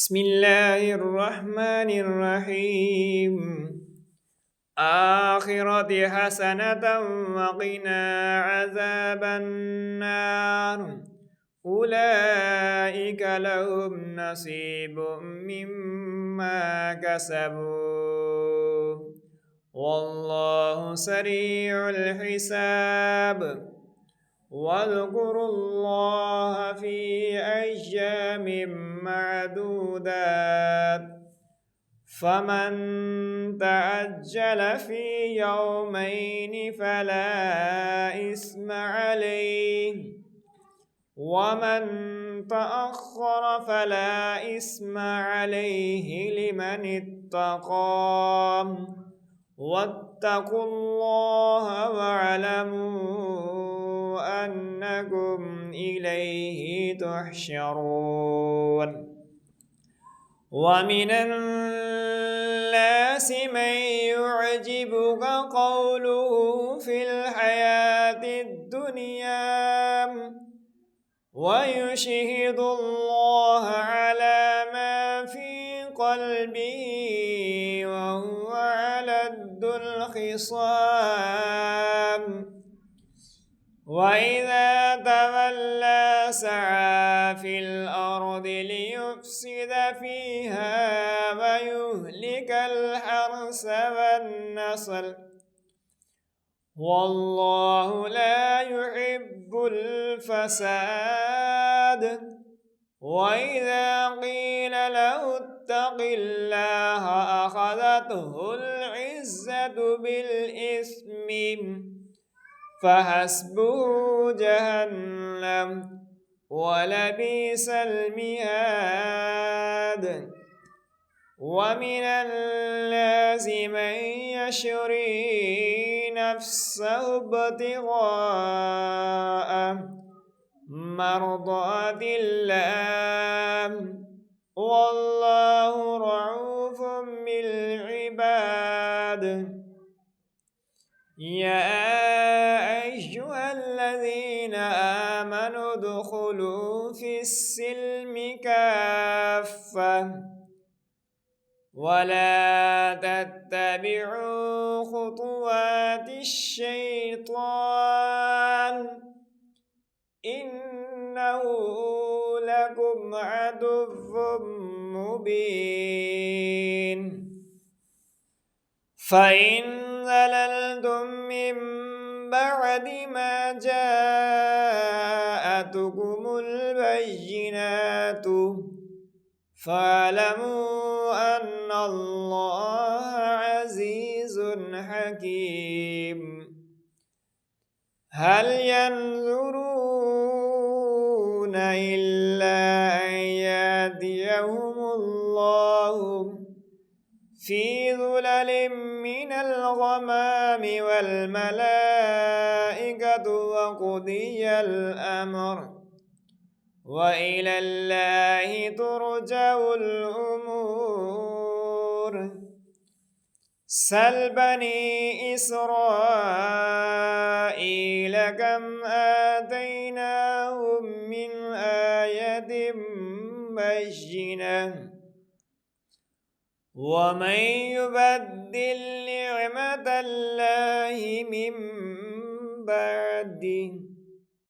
بسم الله الرحمن الرحيم. آخرة حسنة وقنا عذاب النار. أولئك لهم نصيب مما كسبوا والله سريع الحساب. واذكروا الله في أيام معدودات فمن تعجل في يومين فلا إثم عليه ومن تأخر فلا إثم عليه لمن اتقى واتقوا الله واعلموا أنكم إليه تحشرون. ومن الناس من يعجبك قوله في الحياة الدنيا ويشهد الله على ما في قلبه وهو ألد الخصام. وإذا تولى سعى في الأرض ليفسد فيها ويهلك الحرث والنسل والله لا يحب الفساد. وإذا قيل له اتق الله أخذته العزة بالإثم فحسبه جهنم ولبئس المهاد. ومن الناس من يشري نفسه ابتغاء مرضات الله والله رعوف بالعباد. يا أيها الذين آمنوا ادخلوا في السلم كافة ولا تتبعوا خطوات الشيطان إنه لكم عدو مبين. فإن زللتم من بعد ما جاءتكم البينات فاعلموا أن الله عزيز حكيم. هل ينظرون إلا أن يأتيهم الله في ظلل من الغمام والملائكة وقضي الأمر وإلى الله ترجع الأمور. سل بني إسرائيل كم آتيناهم من آية بينة ومن يبدل نعمة الله من بعده